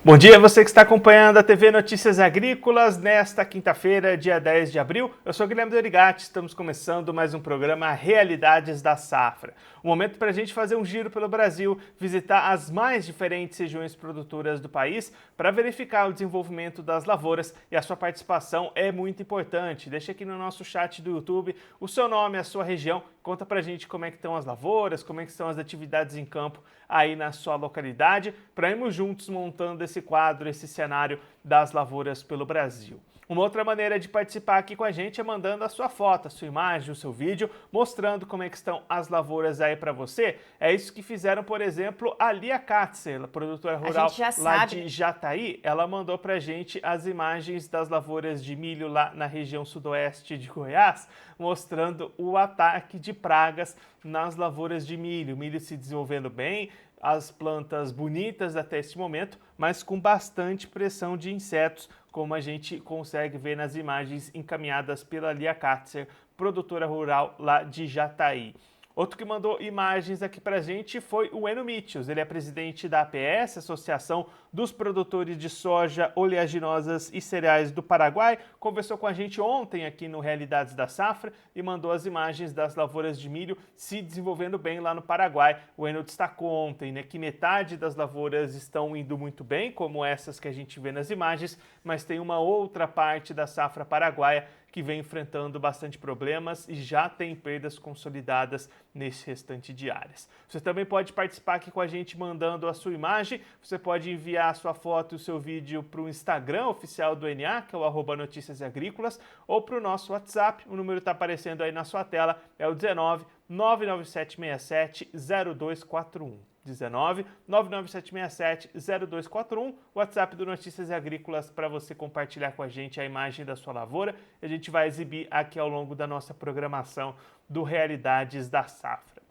Bom dia, você que está acompanhando a TV Notícias Agrícolas nesta quinta-feira, dia 10 de abril. Eu sou Guilherme Dorigatti, estamos começando mais um programa Realidades da Safra. Um momento para a gente fazer um giro pelo Brasil, visitar as mais diferentes regiões produtoras do país para verificar o desenvolvimento das lavouras, e a sua participação é muito importante. Deixa aqui no nosso chat do YouTube o seu nome, a sua região, conta pra gente como é que estão as lavouras, como é que estão as atividades em campo aí na sua localidade, para irmos juntos montando esse quadro, esse cenário das lavouras pelo Brasil. Uma outra maneira de participar aqui com a gente é mandando a sua foto, a sua imagem, o seu vídeo, mostrando como é que estão as lavouras aí para você. É isso que fizeram, por exemplo, a Lia Katzer, a produtora A gente rural já lá sabe, de Jataí. Ela mandou pra gente as imagens das lavouras de milho lá na região sudoeste de Goiás, mostrando o ataque de pragas nas lavouras de milho. O milho se desenvolvendo bem, as plantas bonitas até este momento, mas com bastante pressão de insetos, como a gente consegue ver nas imagens encaminhadas pela Lia Katzer, produtora rural lá de Jataí. Outro que mandou imagens aqui pra gente foi o Eno Mitchell. Ele é presidente da APS, Associação dos Produtores de Soja, Oleaginosas e Cereais do Paraguai. Conversou com a gente ontem aqui no Realidades da Safra e mandou as imagens das lavouras de milho se desenvolvendo bem lá no Paraguai. O Eno destacou ontem, né, que metade das lavouras estão indo muito bem, como essas que a gente vê nas imagens, mas tem uma outra parte da safra paraguaia que vem enfrentando bastante problemas e já tem perdas consolidadas nesse restante de áreas. Você também pode participar aqui com a gente mandando a sua imagem, você pode enviar a sua foto e o seu vídeo para o Instagram oficial do NA, que é o @Notícias Agrícolas, ou para o nosso WhatsApp, o número está aparecendo aí na sua tela, é o 19 99767 0241. 19 99767 0241, WhatsApp do Notícias Agrícolas para você compartilhar com a gente a imagem da sua lavoura. A gente vai exibir aqui ao longo da nossa programação do Realidades da Safra.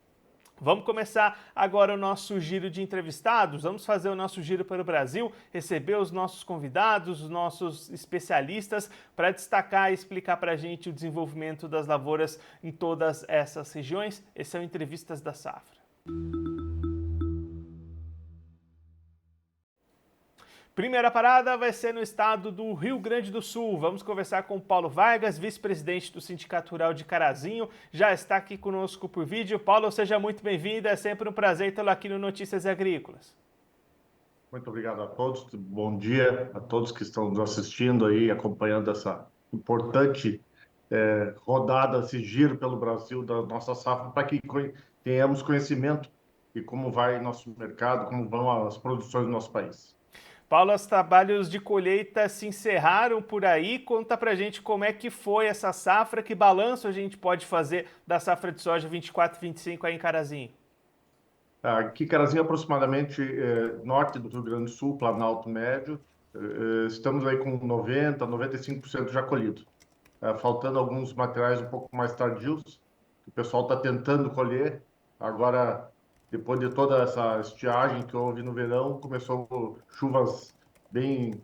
Vamos começar agora o nosso giro de entrevistados, vamos fazer o nosso giro pelo Brasil, receber os nossos convidados, os nossos especialistas, para destacar e explicar para a gente o desenvolvimento das lavouras em todas essas regiões. Esse é o Entrevistas da Safra. Primeira parada vai ser no estado do Rio Grande do Sul. Vamos conversar com o Paulo Vargas, vice-presidente do Sindicato Rural de Carazinho. Já está aqui conosco por vídeo. Paulo, seja muito bem-vindo. É sempre um prazer tê-lo aqui no Notícias Agrícolas. Muito obrigado a todos. Bom dia a todos que estão nos assistindo aí, acompanhando essa importante rodada, esse giro pelo Brasil da nossa safra, para que tenhamos conhecimento de como vai nosso mercado, como vão as produções do nosso país. Paulo, os trabalhos de colheita se encerraram por aí. Conta pra gente como é que foi essa safra, que balanço a gente pode fazer da safra de soja 24-25 aí em Carazinho. Aqui, Carazinho, aproximadamente norte do Rio Grande do Sul, Planalto Médio, estamos aí com 95% já colhido. Faltando alguns materiais um pouco mais tardios, que o pessoal está tentando colher. Agora, depois de toda essa estiagem que houve no verão, começou chuvas bem,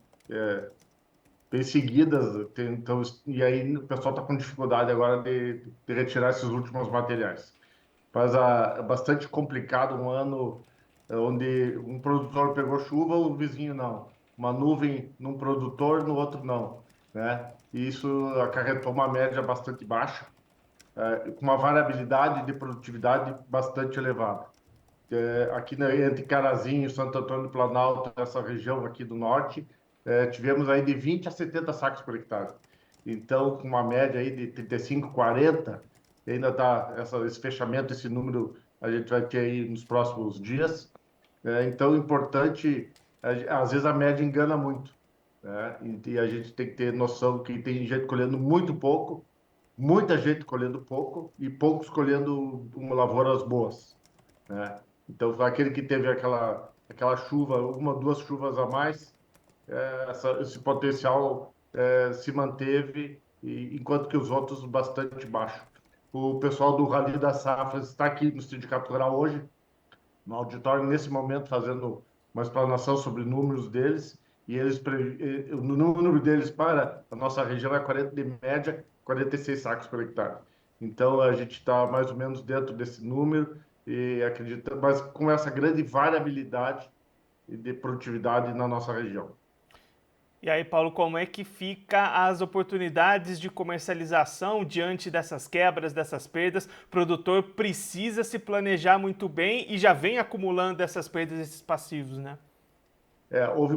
bem seguidas, então, e aí o pessoal está com dificuldade agora de retirar esses últimos materiais. Mas é bastante complicado um ano onde um produtor pegou chuva, o vizinho não. Uma nuvem num produtor, no outro não, né? E isso acarretou uma média bastante baixa, com uma variabilidade de produtividade bastante elevada. Aqui entre Carazinho, Santo Antônio do Planalto, essa região aqui do norte, tivemos aí de 20 a 70 sacos por hectare. Então, com uma média aí de 35, 40, ainda está esse fechamento, esse número a gente vai ter aí nos próximos dias. Então, importante, às vezes a média engana muito, né? E a gente tem que ter noção que tem gente colhendo muito pouco, muita gente colhendo pouco e poucos colhendo lavouras boas, né? Então, aquele que teve aquela chuva, uma, duas chuvas a mais, esse potencial se manteve, enquanto que os outros bastante baixo. O pessoal do Rally das Safras está aqui no Sindicato Rural hoje, no auditório, nesse momento, fazendo uma explanação sobre números deles, e o número deles para a nossa região é 40, de média 46 sacos por hectare. Então, a gente está mais ou menos dentro desse número, e acredita, mas com essa grande variabilidade e de produtividade na nossa região. E aí, Paulo, como é que fica as oportunidades de comercialização diante dessas quebras, dessas perdas? O produtor precisa se planejar muito bem e já vem acumulando essas perdas, esses passivos, né? Houve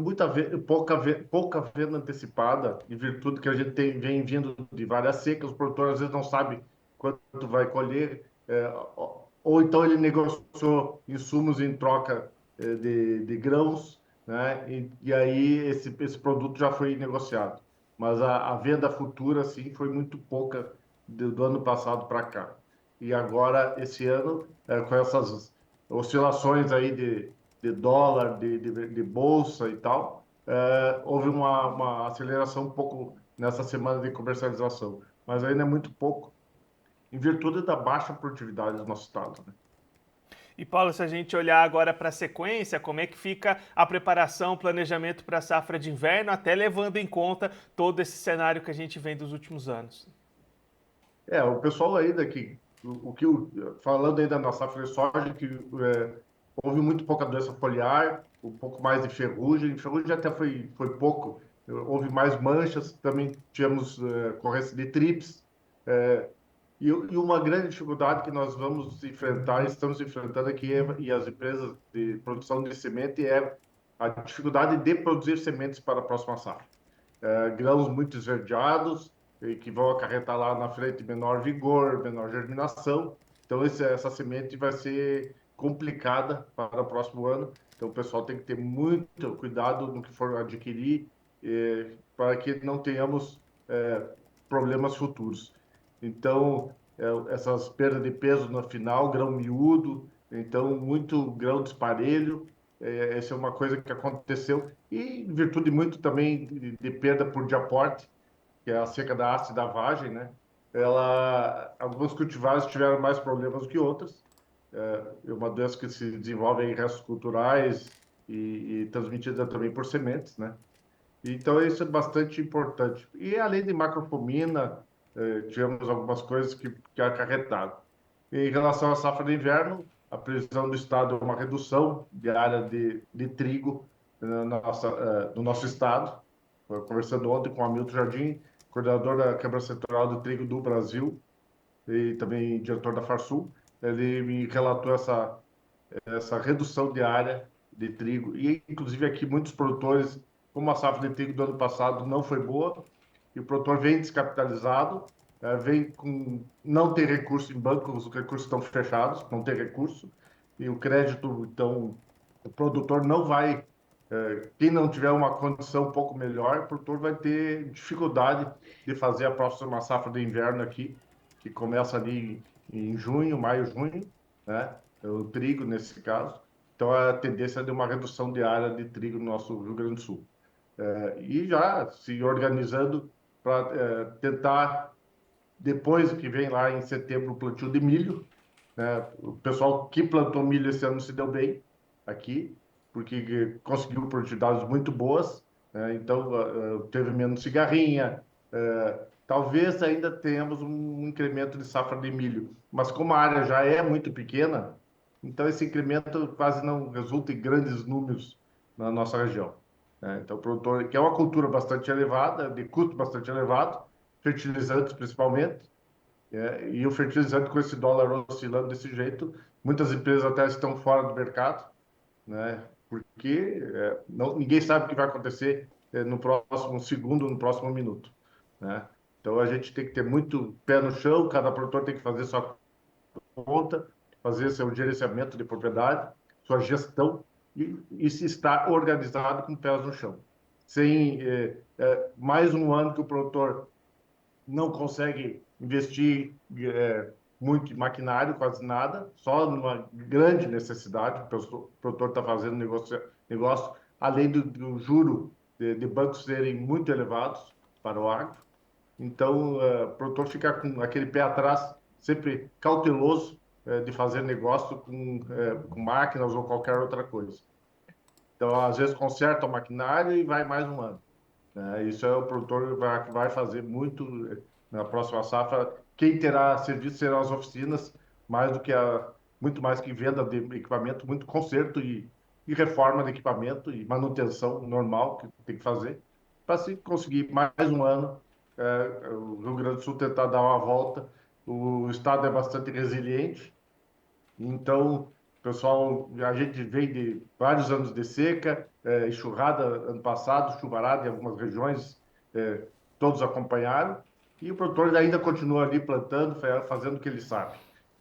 pouca venda antecipada, em virtude que a gente vem vindo de várias secas, o produtor às vezes não sabe quanto vai colher, ou então ele negociou insumos em troca de grãos, né? E aí esse produto já foi negociado. Mas a venda futura, sim, foi muito pouca do ano passado para cá. E agora, esse ano, com essas oscilações aí de dólar, de bolsa e tal, houve uma aceleração um pouco nessa semana de comercialização, mas ainda é muito pouco, em virtude da baixa produtividade do nosso estado, né? E Paulo, se a gente olhar agora para a sequência, como é que fica a preparação, o planejamento para a safra de inverno, até levando em conta todo esse cenário que a gente vem dos últimos anos? O pessoal ainda que, falando ainda na safra de soja, que houve muito pouca doença foliar, um pouco mais de ferrugem até foi pouco, houve mais manchas, também tivemos ocorrência de trips, é, e uma grande dificuldade que nós vamos enfrentar, estamos enfrentando aqui, e as empresas de produção de semente, é a dificuldade de produzir sementes para a próxima safra. Grãos muito esverdeados, e que vão acarretar lá na frente menor vigor, menor germinação. Então, essa semente vai ser complicada para o próximo ano. Então, o pessoal tem que ter muito cuidado no que for adquirir, para que não tenhamos problemas futuros. Então, essas perdas de peso no final, grão miúdo, então, muito grão disparelho, essa é uma coisa que aconteceu, e em virtude muito também de perda por diaporte, que é a seca da haste e da vagem, né? Alguns cultivares tiveram mais problemas que outros. É uma doença que se desenvolve em restos culturais e transmitida também por sementes, né? Então, isso é bastante importante. E além de macrofomina, tivemos algumas coisas que acarretaram. Em relação à safra de inverno, a previsão do Estado é uma redução de área de trigo no nosso Estado. Conversando ontem com o Hamilton Jardim, coordenador da Câmara Setorial do Trigo do Brasil e também diretor da Farsul, ele me relatou essa redução de área de trigo. E, inclusive, aqui muitos produtores, como a safra de trigo do ano passado não foi boa, e o produtor vem descapitalizado, vem com não ter recurso em banco, os recursos estão fechados, não tem recurso, e o crédito, então, o produtor não vai. Quem não tiver uma condição um pouco melhor, o produtor vai ter dificuldade de fazer a próxima safra de inverno aqui, que começa ali em junho, maio, junho, né? O trigo nesse caso. Então, a tendência é de uma redução de área de trigo no nosso Rio Grande do Sul. E já se organizando para tentar, depois que vem lá em setembro, o plantio de milho, né? O pessoal que plantou milho esse ano se deu bem aqui, porque conseguiu produtividades muito boas, né? Então, teve menos cigarrinha. Talvez ainda tenhamos um incremento de safra de milho, mas como a área já é muito pequena, então esse incremento quase não resulta em grandes números na nossa região, né? Então, o produtor, que é uma cultura bastante elevada, de custo bastante elevado, fertilizantes principalmente, e o fertilizante com esse dólar oscilando desse jeito, muitas empresas até estão fora do mercado, né? Porque ninguém sabe o que vai acontecer no próximo segundo, no próximo minuto, né? Então a gente tem que ter muito pé no chão, cada produtor tem que fazer sua conta, fazer seu gerenciamento de propriedade, sua gestão e se estar organizado com pés no chão. Sem mais um ano que o produtor não consegue investir muito em maquinário, quase nada, só numa grande necessidade, o produtor está fazendo negócio, além do juro de bancos serem muito elevados para o agro. Então, o produtor fica com aquele pé atrás, sempre cauteloso de fazer negócio com máquinas ou qualquer outra coisa. Então, às vezes, conserta o maquinário e vai mais um ano, né? Isso é o produtor vai fazer muito na próxima safra. Quem terá serviço serão as oficinas, mais do que muito mais que venda de equipamento, muito conserto e reforma de equipamento e manutenção normal que tem que fazer, para se conseguir mais um ano, o Rio Grande do Sul tentar dar uma volta. O estado é bastante resiliente, então, pessoal, a gente vem de vários anos de seca, enxurrada ano passado, chuvarada em algumas regiões, todos acompanharam, e o produtor ainda continua ali plantando, fazendo o que ele sabe.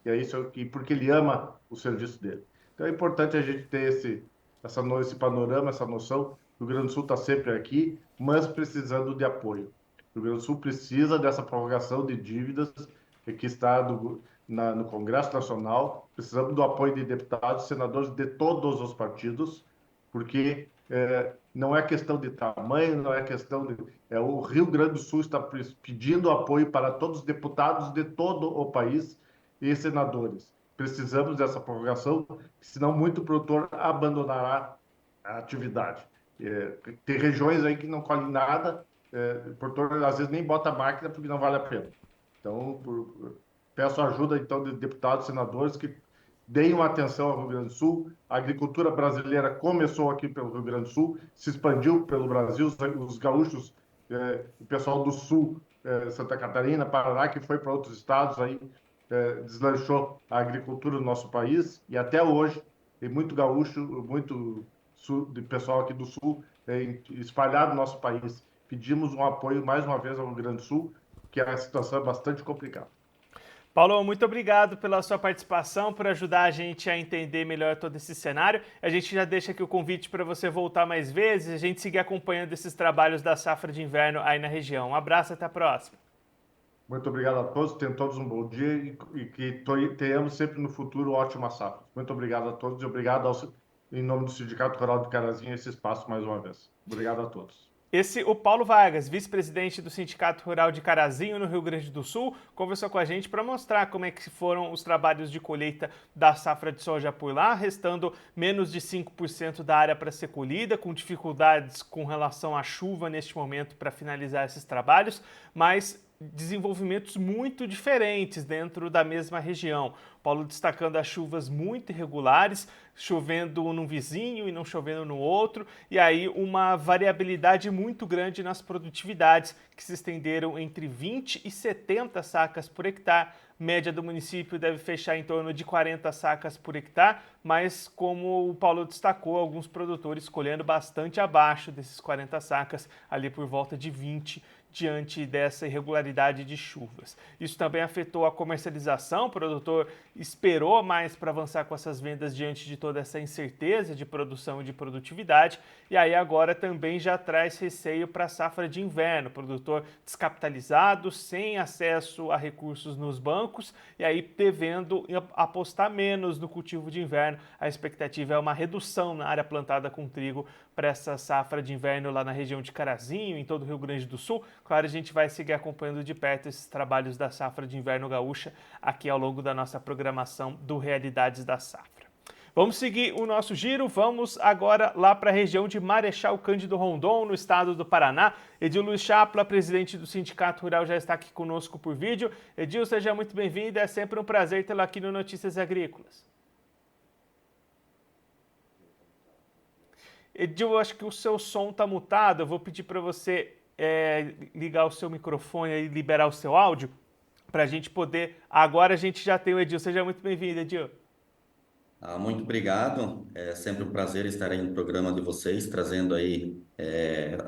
E é isso, porque ele ama o serviço dele. Então é importante a gente ter esse panorama, essa noção. O Rio Grande do Sul está sempre aqui, mas precisando de apoio. O Rio Grande do Sul precisa dessa prorrogação de dívidas que está no Congresso Nacional. Precisamos do apoio de deputados, senadores de todos os partidos, porque não é questão de tamanho, não é questão de. O Rio Grande do Sul está pedindo apoio para todos os deputados de todo o país e senadores. Precisamos dessa prorrogação, senão muito produtor abandonará a atividade. Tem regiões aí que não colhem nada, o produtor às vezes nem bota a máquina porque não vale a pena. Então, peço ajuda então de deputados, senadores que deem uma atenção ao Rio Grande do Sul. A agricultura brasileira começou aqui pelo Rio Grande do Sul, se expandiu pelo Brasil, os gaúchos, o pessoal do Sul, Santa Catarina, Paraná, que foi para outros estados aí, deslanchou a agricultura no nosso país, e até hoje tem muito gaúcho, muito de pessoal aqui do Sul espalhado no nosso país. Pedimos um apoio mais uma vez ao Rio Grande do Sul, que a situação é bastante complicada. Paulo, muito obrigado pela sua participação, por ajudar a gente a entender melhor todo esse cenário. A gente já deixa aqui o convite para você voltar mais vezes, a gente seguir acompanhando esses trabalhos da safra de inverno aí na região. Um abraço, até a próxima. Muito obrigado a todos, tenham todos um bom dia e que tenhamos sempre no futuro ótima safra. Muito obrigado a todos e obrigado em nome do Sindicato Rural de Carazinho esse espaço mais uma vez. Obrigado a todos. O Paulo Vargas, vice-presidente do Sindicato Rural de Carazinho, no Rio Grande do Sul, conversou com a gente para mostrar como é que foram os trabalhos de colheita da safra de soja por lá, restando menos de 5% da área para ser colhida, com dificuldades com relação à chuva neste momento para finalizar esses trabalhos, mas desenvolvimentos muito diferentes dentro da mesma região. Paulo destacando as chuvas muito irregulares, chovendo num vizinho e não chovendo no outro, e aí uma variabilidade muito grande nas produtividades, que se estenderam entre 20 e 70 sacas por hectare. Média do município deve fechar em torno de 40 sacas por hectare, mas como o Paulo destacou, alguns produtores colhendo bastante abaixo desses 40 sacas, ali por volta de 20, diante dessa irregularidade de chuvas. Isso também afetou a comercialização, o produtor esperou mais para avançar com essas vendas diante de toda essa incerteza de produção e de produtividade, e aí agora também já traz receio para a safra de inverno, o produtor descapitalizado, sem acesso a recursos nos bancos, e aí devendo apostar menos no cultivo de inverno. A expectativa é uma redução na área plantada com trigo para essa safra de inverno lá na região de Carazinho, em todo o Rio Grande do Sul. Claro, a gente vai seguir acompanhando de perto esses trabalhos da safra de inverno gaúcha aqui ao longo da nossa programação do Realidades da Safra. Vamos seguir o nosso giro, vamos agora lá para a região de Marechal Cândido Rondon, no estado do Paraná. Edil Luiz Chapla, presidente do Sindicato Rural, já está aqui conosco por vídeo. Edil, seja muito bem-vindo, é sempre um prazer tê-lo aqui no Notícias Agrícolas. Edil, eu acho que o seu som está mutado, eu vou pedir para você ligar o seu microfone e liberar o seu áudio, para a gente poder... Agora a gente já tem o Edil, seja muito bem-vindo, Edil. Muito obrigado, é sempre um prazer estar aí no programa de vocês, trazendo aí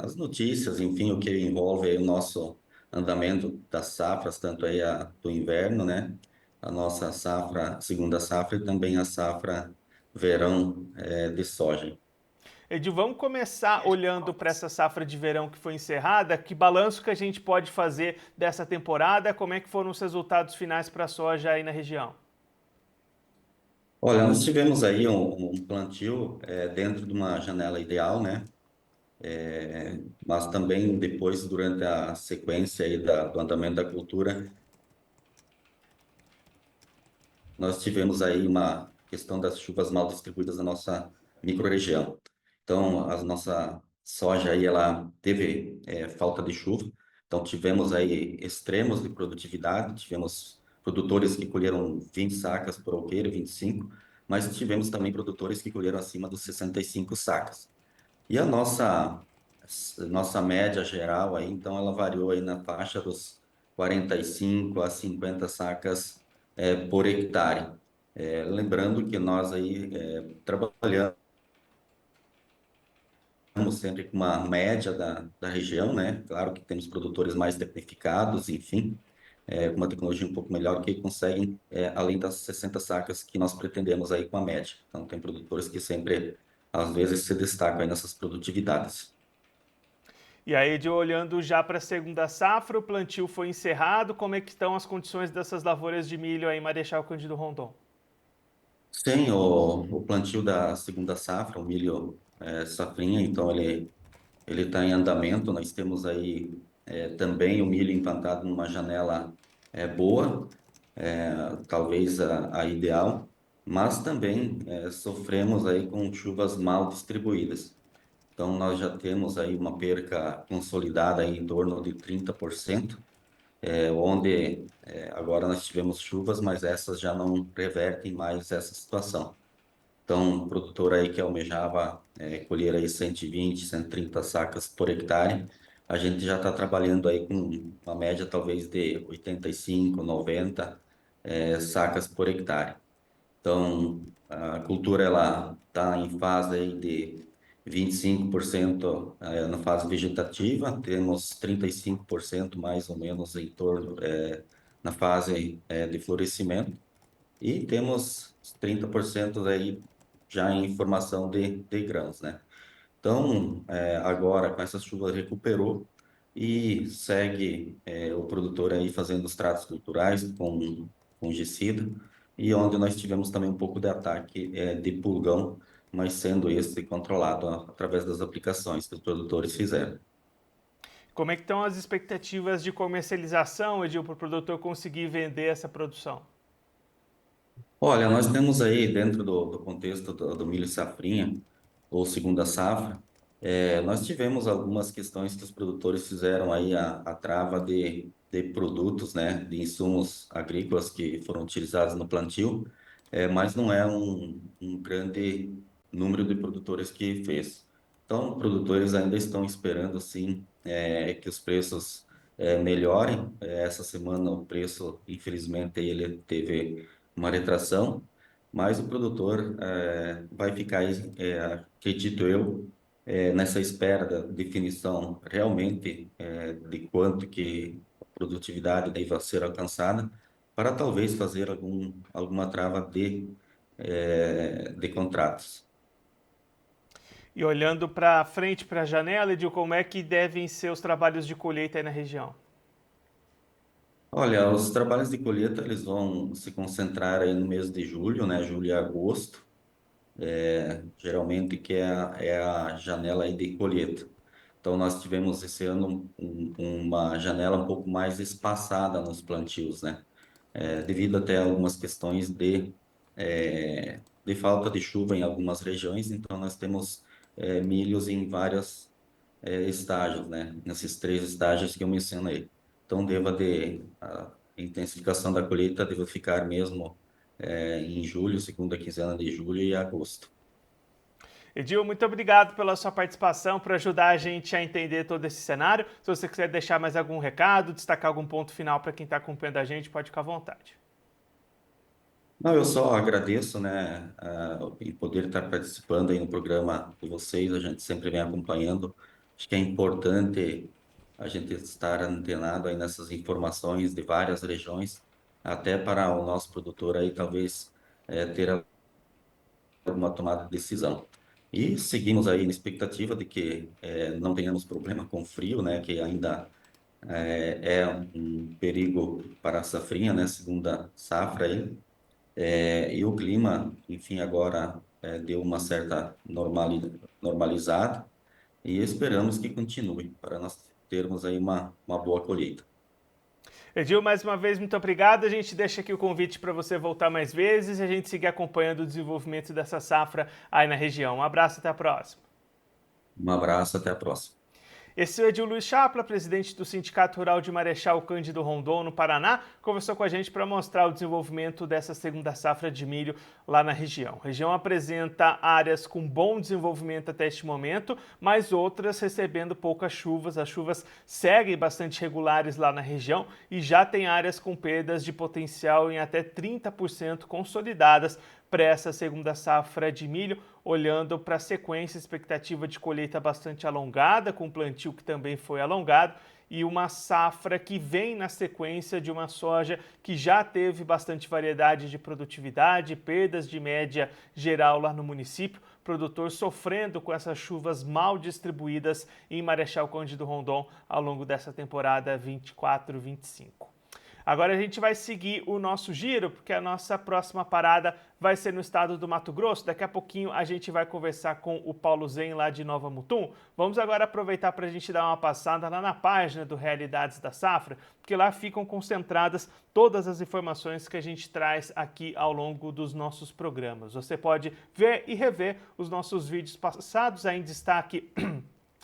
as notícias, enfim, o que envolve aí o nosso andamento das safras, tanto aí do inverno, né, a nossa safra, segunda safra e também a safra verão de soja. Edil, vamos começar olhando para essa safra de verão que foi encerrada. Que balanço que a gente pode fazer dessa temporada? Como é que foram os resultados finais para a soja aí na região? Olha, nós tivemos aí um plantio dentro de uma janela ideal, né? Mas também depois, durante a sequência aí do andamento da cultura, nós tivemos aí uma questão das chuvas mal distribuídas na nossa microrregião. Então, a nossa soja aí, ela teve falta de chuva. Então, tivemos aí extremos de produtividade. Tivemos produtores que colheram 20 sacas por alqueire, 25. mas tivemos também produtores que colheram acima dos 65 sacas. E a nossa média geral aí, então ela variou aí na faixa dos 45 a 50 sacas por hectare. Lembrando que nós aí trabalhamos sempre com uma média da região, né? Claro que temos produtores mais tecnificados, enfim, com uma tecnologia um pouco melhor que conseguem, além das 60 sacas que nós pretendemos aí com a média. Então, tem produtores que sempre, às vezes, se destacam aí nessas produtividades. E aí, de olhando já para a segunda safra, o plantio foi encerrado. Como é que estão as condições dessas lavouras de milho aí em Marechal Cândido Rondon? Sim, o plantio da segunda safra, o milho safrinha, então ele está em andamento. Nós temos aí também o milho implantado numa janela boa, talvez a ideal, mas também sofremos aí com chuvas mal distribuídas. Então nós já temos aí uma perca consolidada aí em torno de 30%, onde agora nós tivemos chuvas, mas essas já não revertem mais essa situação. Então, o produtor aí que almejava colher aí 120, 130 sacas por hectare, a gente já está trabalhando aí com uma média talvez de 85, 90 sacas por hectare. Então, a cultura ela está em fase aí de 25% na fase vegetativa, temos 35% mais ou menos em torno na fase de florescimento e temos 30% aí já em formação de grãos, né? Então, agora com essas chuvas recuperou e segue o produtor aí fazendo os tratos culturais com fungicida e onde nós tivemos também um pouco de ataque de pulgão, mas sendo esse controlado através das aplicações que os produtores fizeram. Como é que estão as expectativas de comercialização, Edil, para o produtor conseguir vender essa produção? Olha, nós temos aí dentro do contexto do milho safrinha, ou segunda safra, nós tivemos algumas questões que os produtores fizeram aí a trava de produtos, né, de insumos agrícolas que foram utilizados no plantio, mas não é um grande número de produtores que fez. Então, produtores ainda estão esperando, sim, que os preços melhorem. Essa semana o preço, infelizmente, ele teve uma retração, mas o produtor vai ficar, acredito eu, nessa espera da definição realmente de quanto que a produtividade deve ser alcançada, para talvez fazer alguma trava de contratos. E olhando para frente, para a janela, Edil, como é que devem ser os trabalhos de colheita aí na região? Olha, os trabalhos de colheita eles vão se concentrar aí no mês de julho, né? Julho e agosto, geralmente que é a janela aí de colheita. Então, nós tivemos esse ano uma janela um pouco mais espaçada nos plantios, né? Devido até a algumas questões de falta de chuva em algumas regiões, então nós temos milhos em vários estágios, né? Nesses 3 estágios que eu mencionei. Então, a intensificação da colheita deve ficar mesmo em julho, segunda quinzena de julho e agosto. Edil, muito obrigado pela sua participação, por ajudar a gente a entender todo esse cenário. Se você quiser deixar mais algum recado, destacar algum ponto final para quem está acompanhando a gente, pode ficar à vontade. Não, eu só agradeço, né, em poder estar participando aí no programa de vocês, a gente sempre vem acompanhando. Acho que é importante a gente estar antenado aí nessas informações de várias regiões, até para o nosso produtor aí talvez ter alguma tomada de decisão. E seguimos aí na expectativa de que não tenhamos problema com frio, né, que ainda é um perigo para a safrinha, né, segunda safra aí. E o clima, enfim, agora deu uma certa normalizada e esperamos que continue para nós termos aí uma boa colheita. Edil, mais uma vez, muito obrigado. A gente deixa aqui o convite para você voltar mais vezes e a gente seguir acompanhando o desenvolvimento dessa safra aí na região. Um abraço e até a próxima. Um abraço, até a próxima. Esse é o Edil Luiz Chapla, presidente do Sindicato Rural de Marechal Cândido Rondon, no Paraná, conversou com a gente para mostrar o desenvolvimento dessa segunda safra de milho lá na região. A região apresenta áreas com bom desenvolvimento até este momento, mas outras recebendo poucas chuvas. As chuvas seguem bastante regulares lá na região e já tem áreas com perdas de potencial em até 30% consolidadas para essa segunda safra de milho, olhando para a sequência, expectativa de colheita bastante alongada, com plantio que também foi alongado, e uma safra que vem na sequência de uma soja que já teve bastante variedade de produtividade, perdas de média geral lá no município, produtor sofrendo com essas chuvas mal distribuídas em Marechal Cândido Rondon ao longo dessa temporada 24-25. Agora a gente vai seguir o nosso giro, porque a nossa próxima parada vai ser no estado do Mato Grosso. Daqui a pouquinho a gente vai conversar com o Paulo Zen, lá de Nova Mutum. Vamos agora aproveitar para a gente dar uma passada lá na página do Realidades da Safra, porque lá ficam concentradas todas as informações que a gente traz aqui ao longo dos nossos programas. Você pode ver e rever os nossos vídeos passados, aí em destaque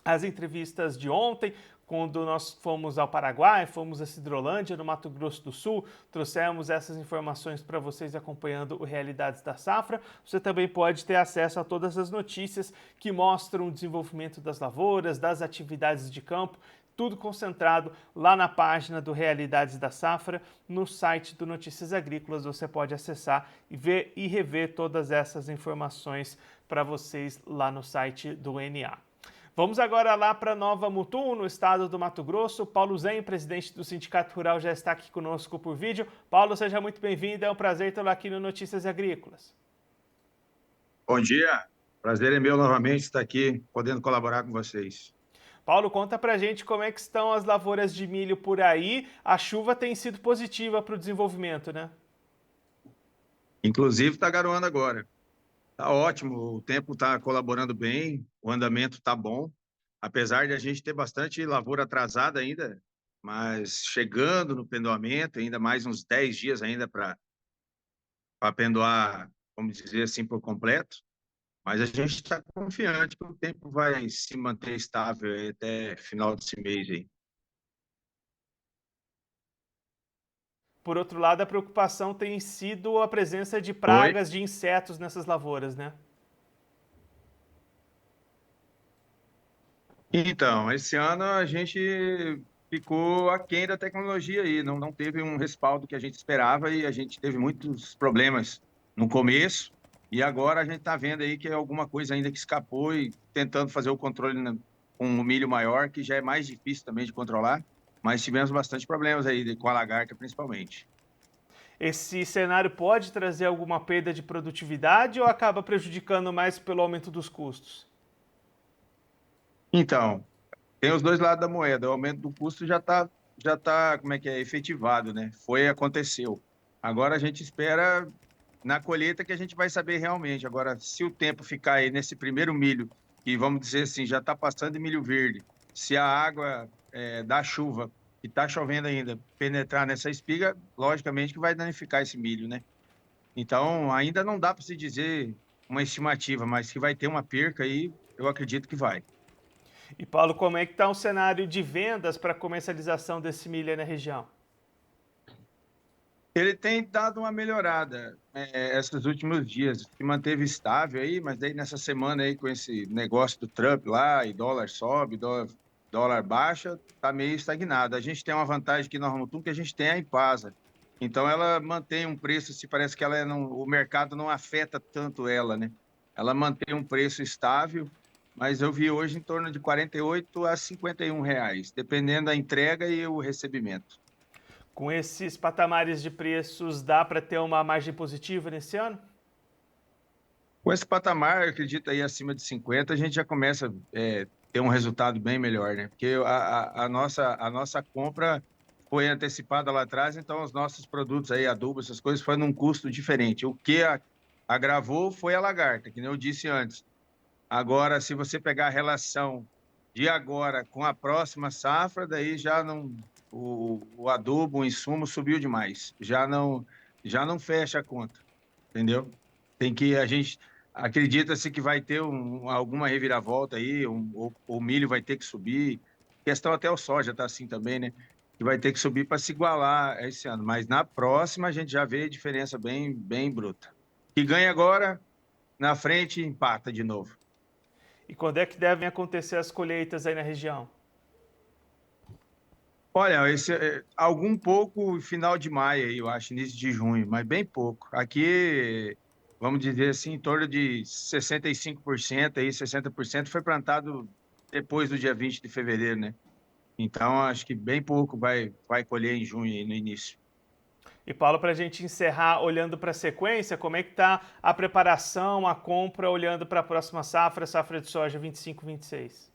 as entrevistas de ontem, quando nós fomos ao Paraguai, fomos a Cidrolândia, no Mato Grosso do Sul, trouxemos essas informações para vocês acompanhando o Realidades da Safra. Você também pode ter acesso a todas as notícias que mostram o desenvolvimento das lavouras, das atividades de campo, tudo concentrado lá na página do Realidades da Safra, no site do Notícias Agrícolas. Você pode acessar e ver e rever todas essas informações para vocês lá no site do NA. Vamos agora lá para Nova Mutum, no estado do Mato Grosso. Paulo Zen, presidente do Sindicato Rural, já está aqui conosco por vídeo. Paulo, seja muito bem-vindo, é um prazer tê-lo aqui no Notícias Agrícolas. Bom dia, prazer é meu novamente estar aqui, podendo colaborar com vocês. Paulo, conta pra gente como é que estão as lavouras de milho por aí. A chuva tem sido positiva para o desenvolvimento, né? Inclusive está garoando agora. Tá ótimo, o tempo está colaborando bem, o andamento está bom, apesar de a gente ter bastante lavoura atrasada ainda, mas chegando no pendoamento, ainda mais uns 10 dias ainda para pendoar, vamos dizer assim, por completo, mas a gente está confiante que o tempo vai se manter estável aí até final desse mês aí. Por outro lado, a preocupação tem sido a presença de Oi? pragas de insetos nessas lavouras, né? Então, esse ano a gente ficou aquém da tecnologia aí, não teve um respaldo que a gente esperava e a gente teve muitos problemas no começo e agora a gente está vendo aí que é alguma coisa ainda que escapou e tentando fazer o controle com um milho maior, que já é mais difícil também de controlar, mas tivemos bastante problemas aí com a lagarta principalmente. Esse cenário pode trazer alguma perda de produtividade ou acaba prejudicando mais pelo aumento dos custos? Então, tem os dois lados da moeda. O aumento do custo já tá, como é que é, efetivado, né? Aconteceu. Agora a gente espera na colheita que a gente vai saber realmente. Agora, se o tempo ficar aí nesse primeiro milho, que vamos dizer assim, já está passando de milho verde, se a água da chuva, que está chovendo ainda, penetrar nessa espiga, logicamente que vai danificar esse milho, né? Então, ainda não dá para se dizer uma estimativa, mas que vai ter uma perca aí, eu acredito que vai. E Paulo, como é que está o cenário de vendas para comercialização desse milho aí na região? Ele tem dado uma melhorada esses últimos dias, se manteve estável aí, mas aí nessa semana aí com esse negócio do Trump lá, e dólar sobe, dólar baixa, tá meio estagnado. A gente tem uma vantagem aqui no Mutum que a gente tem a Impasa. Então ela mantém um preço, se parece que ela não, o mercado não afeta tanto ela, né? Ela mantém um preço estável, mas eu vi hoje em torno de 48 a 51 reais, dependendo da entrega e o recebimento. Com esses patamares de preços, dá para ter uma margem positiva nesse ano? Com esse patamar, eu acredito aí acima de 50, a gente já começa a ter um resultado bem melhor, né? Porque a nossa compra foi antecipada lá atrás, então os nossos produtos aí, adubo, essas coisas, foi num custo diferente. O que agravou foi a lagarta, que nem eu disse antes. Agora, se você pegar a relação de agora com a próxima safra, daí já não, o adubo, o insumo subiu demais. Já não fecha a conta, entendeu? A gente acredita-se que vai ter alguma reviravolta aí, o milho vai ter que subir, questão até o soja está assim também, né? Que vai ter que subir para se igualar esse ano. Mas na próxima a gente já vê a diferença bem bruta. Que ganha agora, na frente empata de novo. E quando é que devem acontecer as colheitas aí na região? Olha, algum pouco final de maio, aí, eu acho, início de junho, mas bem pouco. Aqui, vamos dizer assim, em torno de 65%, aí, 60% foi plantado depois do dia 20 de fevereiro, né? Então, acho que bem pouco vai colher em junho, aí, no início. E Paulo, para a gente encerrar olhando para a sequência, como é que está a preparação, a compra, olhando para a próxima safra, safra de soja 25-26?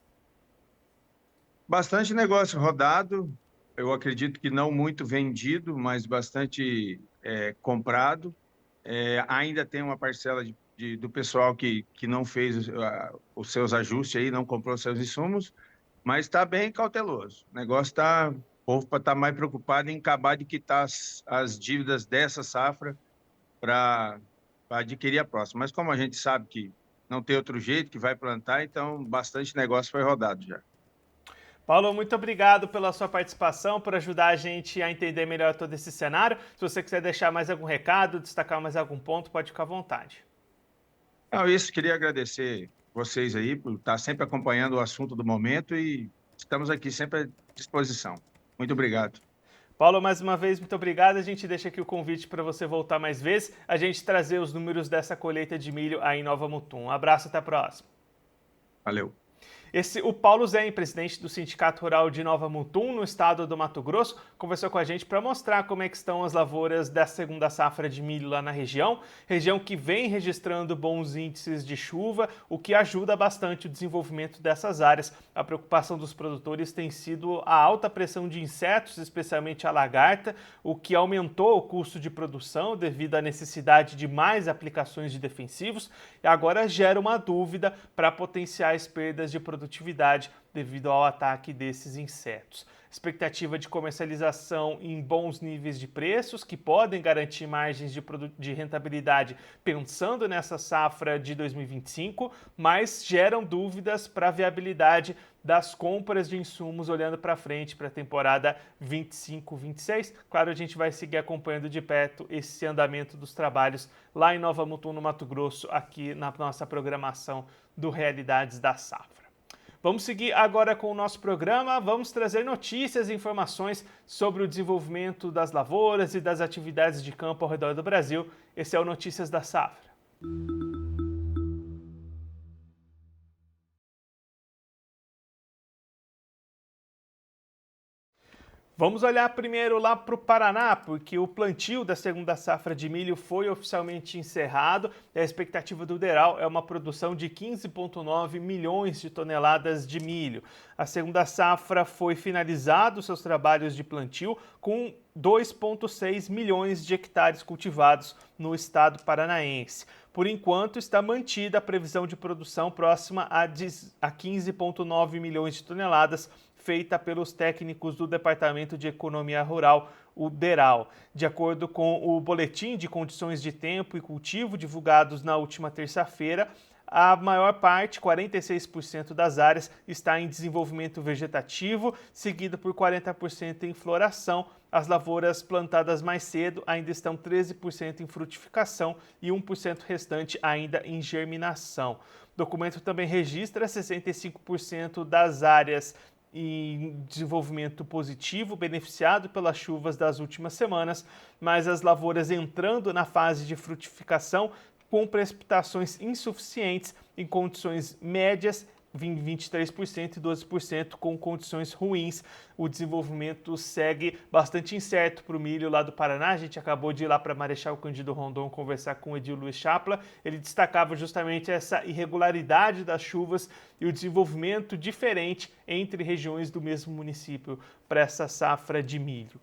Bastante negócio rodado, eu acredito que não muito vendido, mas bastante comprado. Ainda tem uma parcela do pessoal que não fez os seus ajustes aí, não comprou seus insumos, mas está bem cauteloso. O negócio está, o povo está mais preocupado em acabar de quitar as dívidas dessa safra para adquirir a próxima. Mas como a gente sabe que não tem outro jeito, que vai plantar, então bastante negócio foi rodado já. Paulo, muito obrigado pela sua participação, por ajudar a gente a entender melhor todo esse cenário. Se você quiser deixar mais algum recado, destacar mais algum ponto, pode ficar à vontade. Não, isso, queria agradecer vocês aí por estar sempre acompanhando o assunto do momento e estamos aqui sempre à disposição. Muito obrigado. Paulo, mais uma vez, muito obrigado. A gente deixa aqui o convite para você voltar mais vezes, a gente trazer os números dessa colheita de milho aí em Nova Mutum. Um abraço, até a próxima. Valeu. O Paulo Zen, presidente do Sindicato Rural de Nova Mutum, no estado do Mato Grosso, conversou com a gente para mostrar como é que estão as lavouras da segunda safra de milho lá na região que vem registrando bons índices de chuva, o que ajuda bastante o desenvolvimento dessas áreas. A preocupação dos produtores tem sido a alta pressão de insetos, especialmente a lagarta, o que aumentou o custo de produção devido à necessidade de mais aplicações de defensivos e agora gera uma dúvida para potenciais perdas de produtividade devido ao ataque desses insetos. Expectativa de comercialização em bons níveis de preços, que podem garantir margens de rentabilidade pensando nessa safra de 2025, mas geram dúvidas para a viabilidade das compras de insumos olhando para frente para a temporada 25-26. Claro, a gente vai seguir acompanhando de perto esse andamento dos trabalhos lá em Nova Mutum, no Mato Grosso, aqui na nossa programação do Realidades da Safra. Vamos seguir agora com o nosso programa, vamos trazer notícias e informações sobre o desenvolvimento das lavouras e das atividades de campo ao redor do Brasil. Esse é o Notícias da Safra. Vamos olhar primeiro lá para o Paraná, porque o plantio da segunda safra de milho foi oficialmente encerrado. A expectativa do DERAL é uma produção de 15,9 milhões de toneladas de milho. A segunda safra foi finalizado seus trabalhos de plantio com 2,6 milhões de hectares cultivados no estado paranaense. Por enquanto, está mantida a previsão de produção próxima a 15,9 milhões de toneladas, feita pelos técnicos do Departamento de Economia Rural, o DERAL. De acordo com o Boletim de Condições de Tempo e Cultivo divulgados na última terça-feira, a maior parte, 46% das áreas, está em desenvolvimento vegetativo, seguida por 40% em floração. As lavouras plantadas mais cedo ainda estão 13% em frutificação e 1% restante ainda em germinação. O documento também registra 65% das áreas em desenvolvimento positivo, beneficiado pelas chuvas das últimas semanas, mas as lavouras entrando na fase de frutificação com precipitações insuficientes em condições médias, 23% e 12% com condições ruins. O desenvolvimento segue bastante incerto para o milho lá do Paraná. A gente acabou de ir lá para Marechal Cândido Rondon conversar com o Edil Luiz Chapla. Ele destacava justamente essa irregularidade das chuvas e o desenvolvimento diferente entre regiões do mesmo município para essa safra de milho.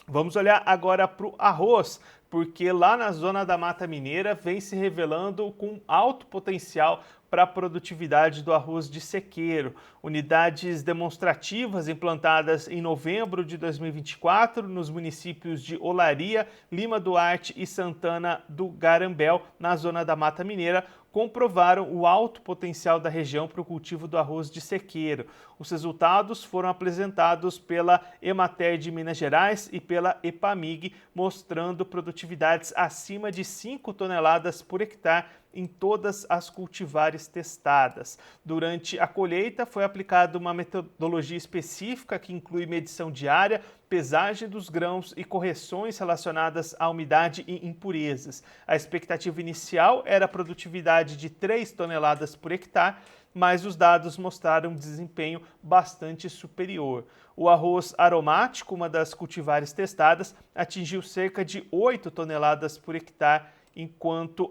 Vamos olhar agora para o arroz, porque lá na zona da Mata Mineira vem se revelando com alto potencial para a produtividade do arroz de sequeiro. Unidades demonstrativas implantadas em novembro de 2024 nos municípios de Olaria, Lima Duarte e Santana do Garambel, na zona da Mata Mineira, comprovaram o alto potencial da região para o cultivo do arroz de sequeiro. Os resultados foram apresentados pela Emater de Minas Gerais e pela Epamig, mostrando produtividades acima de 5 toneladas por hectare em todas as cultivares testadas. Durante a colheita foi aplicada uma metodologia específica que inclui medição diária, pesagem dos grãos e correções relacionadas à umidade e impurezas. A expectativa inicial era a produtividade de 3 toneladas por hectare, mas os dados mostraram um desempenho bastante superior. O arroz aromático, uma das cultivares testadas, atingiu cerca de 8 toneladas por hectare, enquanto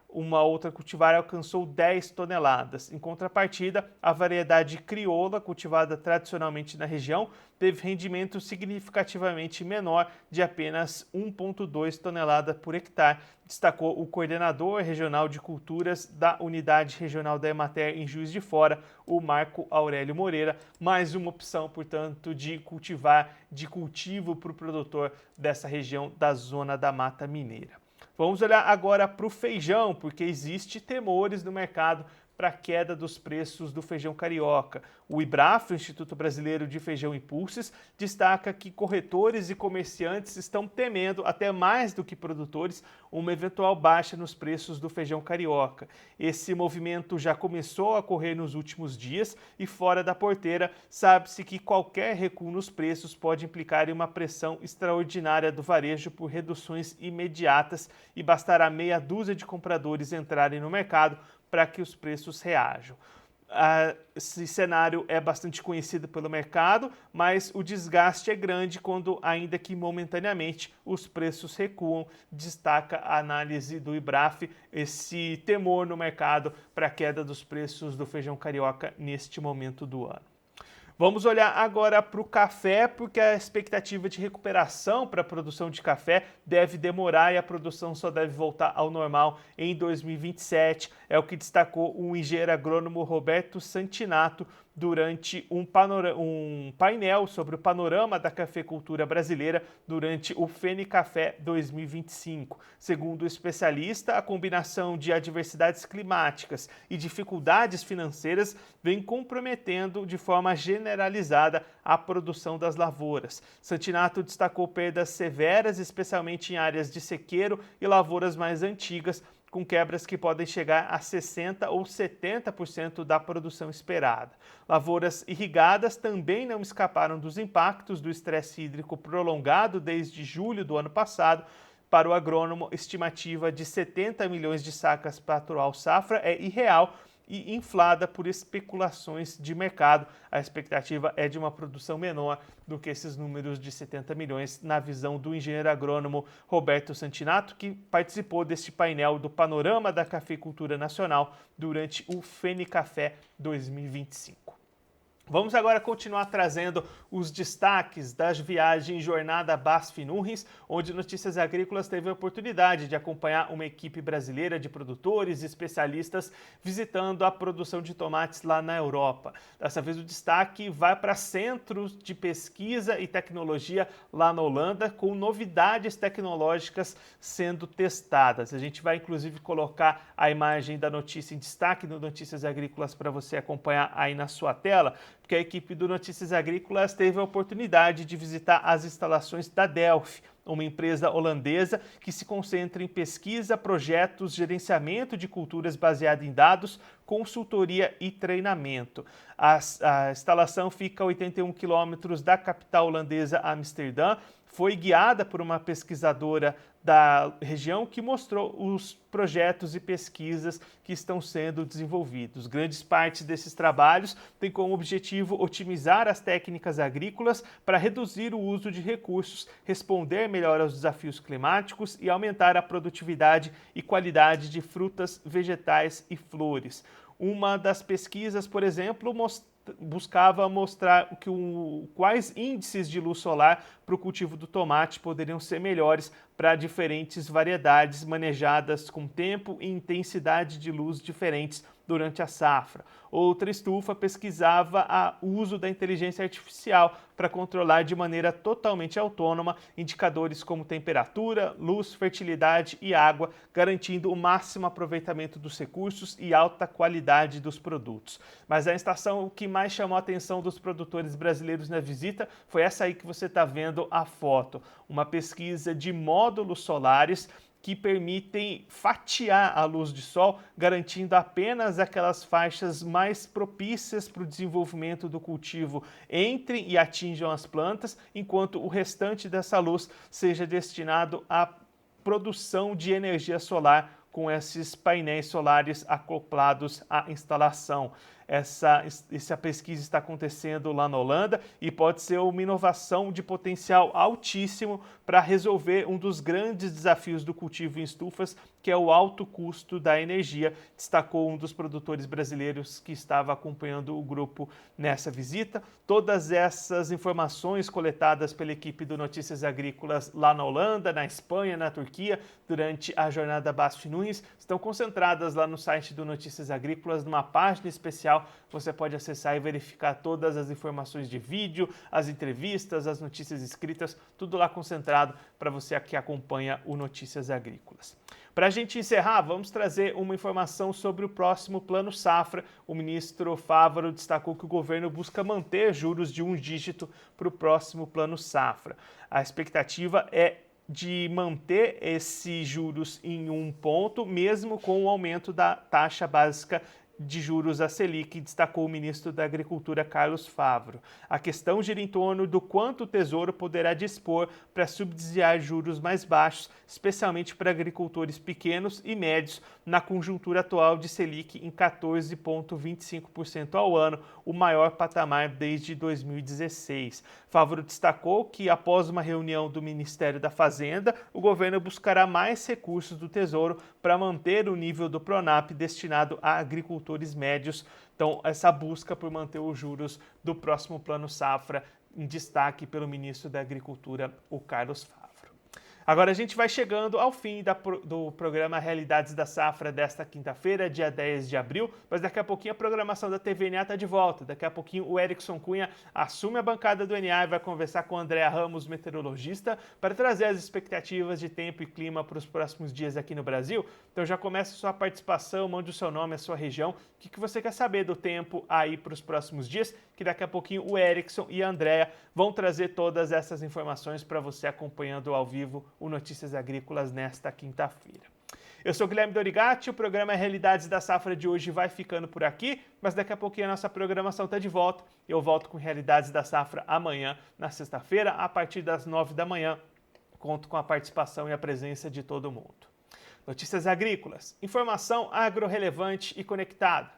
uma outra cultivar alcançou 10 toneladas. Em contrapartida, a variedade crioula, cultivada tradicionalmente na região, teve rendimento significativamente menor, de apenas 1,2 tonelada por hectare, destacou o coordenador regional de culturas da Unidade Regional da Emater em Juiz de Fora, o Marco Aurélio Moreira. Mais uma opção, portanto, de cultivo para o produtor dessa região da Zona da Mata Mineira. Vamos olhar agora para o feijão, porque existe temores no mercado para a queda dos preços do feijão carioca. O IBRAF, o Instituto Brasileiro de Feijão e Pulses, destaca que corretores e comerciantes estão temendo, até mais do que produtores, uma eventual baixa nos preços do feijão carioca. Esse movimento já começou a ocorrer nos últimos dias e, fora da porteira, sabe-se que qualquer recuo nos preços pode implicar em uma pressão extraordinária do varejo por reduções imediatas e bastará meia dúzia de compradores entrarem no mercado para que os preços reajam. Esse cenário é bastante conhecido pelo mercado, mas o desgaste é grande quando, ainda que momentaneamente, os preços recuam. Destaca a análise do IBRAF esse temor no mercado para a queda dos preços do feijão carioca neste momento do ano. Vamos olhar agora para o café, porque a expectativa de recuperação para a produção de café deve demorar e a produção só deve voltar ao normal em 2027. É o que destacou o engenheiro agrônomo Roberto Santinato durante um painel sobre o panorama da cafeicultura brasileira durante o FENICAFÉ 2025. Segundo o especialista, a combinação de adversidades climáticas e dificuldades financeiras vem comprometendo de forma generalizada a produção das lavouras. Santinato destacou perdas severas, especialmente em áreas de sequeiro e lavouras mais antigas, com quebras que podem chegar a 60% ou 70% da produção esperada. Lavouras irrigadas também não escaparam dos impactos do estresse hídrico prolongado desde julho do ano passado. Para o agrônomo, estimativa de 70 milhões de sacas para a atual safra é irreal e inflada por especulações de mercado. A expectativa é de uma produção menor do que esses números de 70 milhões, na visão do engenheiro agrônomo Roberto Santinato, que participou deste painel do Panorama da Cafeicultura Nacional durante o FENICAFÉ 2025. Vamos agora continuar trazendo os destaques das viagens Jornada BASF-Nurrins, onde Notícias Agrícolas teve a oportunidade de acompanhar uma equipe brasileira de produtores e especialistas visitando a produção de tomates lá na Europa. Dessa vez o destaque vai para centros de pesquisa e tecnologia lá na Holanda, com novidades tecnológicas sendo testadas. A gente vai inclusive colocar a imagem da notícia em destaque no Notícias Agrícolas para você acompanhar aí na sua tela, porque a equipe do Notícias Agrícolas teve a oportunidade de visitar as instalações da Delphi, uma empresa holandesa que se concentra em pesquisa, projetos, gerenciamento de culturas baseado em dados, consultoria e treinamento. A instalação fica a 81 quilômetros da capital holandesa, Amsterdã. Foi guiada por uma pesquisadora da região que mostrou os projetos e pesquisas que estão sendo desenvolvidos. Grandes partes desses trabalhos têm como objetivo otimizar as técnicas agrícolas para reduzir o uso de recursos, responder melhor aos desafios climáticos e aumentar a produtividade e qualidade de frutas, vegetais e flores. Uma das pesquisas, por exemplo, buscava mostrar quais índices de luz solar para o cultivo do tomate poderiam ser melhores para diferentes variedades manejadas com tempo e intensidade de luz diferentes durante a safra. Outra estufa pesquisava o uso da inteligência artificial para controlar de maneira totalmente autônoma indicadores como temperatura, luz, fertilidade e água, garantindo o máximo aproveitamento dos recursos e alta qualidade dos produtos. Mas a estação que mais chamou a atenção dos produtores brasileiros na visita foi essa aí que você está vendo a foto, uma pesquisa de módulos solares que permitem fatiar a luz de sol, garantindo apenas aquelas faixas mais propícias para o desenvolvimento do cultivo entrem e atinjam as plantas, enquanto o restante dessa luz seja destinado à produção de energia solar com esses painéis solares acoplados à instalação. Essa pesquisa está acontecendo lá na Holanda e pode ser uma inovação de potencial altíssimo para resolver um dos grandes desafios do cultivo em estufas, que é o alto custo da energia, destacou um dos produtores brasileiros que estava acompanhando o grupo nessa visita. Todas essas informações coletadas pela equipe do Notícias Agrícolas lá na Holanda, na Espanha, na Turquia, durante a jornada BASF Nunes, estão concentradas lá no site do Notícias Agrícolas, numa página especial. Você pode acessar e verificar todas as informações de vídeo, as entrevistas, as notícias escritas, tudo lá concentrado para você que acompanha o Notícias Agrícolas. Para a gente encerrar, vamos trazer uma informação sobre o próximo Plano Safra. O ministro Fávaro destacou que o governo busca manter juros de um dígito para o próximo Plano Safra. A expectativa é de manter esses juros em um ponto, mesmo com o aumento da taxa básica de juros, a Selic, destacou o ministro da Agricultura, Carlos Favaro. A questão gira em torno do quanto o Tesouro poderá dispor para subsidiar juros mais baixos, especialmente para agricultores pequenos e médios, na conjuntura atual de Selic em 14,25% ao ano, o maior patamar desde 2016. Favaro destacou que, após uma reunião do Ministério da Fazenda, o governo buscará mais recursos do Tesouro para manter o nível do Pronaf destinado a agricultores médios. Então, essa busca por manter os juros do próximo Plano Safra em destaque pelo ministro da Agricultura, o Carlos Favaro. Agora a gente vai chegando ao fim do programa Realidades da Safra desta quinta-feira, dia 10 de abril, mas daqui a pouquinho a programação da TVNA está de volta. Daqui a pouquinho o Erickson Cunha assume a bancada do NA e vai conversar com a Andréa Ramos, meteorologista, para trazer as expectativas de tempo e clima para os próximos dias aqui no Brasil. Então já começa a sua participação, mande o seu nome, a sua região, o que você quer saber do tempo aí para os próximos dias, que daqui a pouquinho o Erickson e a Andréa vão trazer todas essas informações para você acompanhando ao vivo o Notícias Agrícolas nesta quinta-feira. Eu sou Guilherme Dorigatti, o programa Realidades da Safra de hoje vai ficando por aqui, mas daqui a pouquinho a nossa programação está de volta. Eu volto com Realidades da Safra amanhã, na sexta-feira, a partir das 9 da manhã. Conto com a participação e a presença de todo mundo. Notícias Agrícolas, informação agro-relevante e conectada.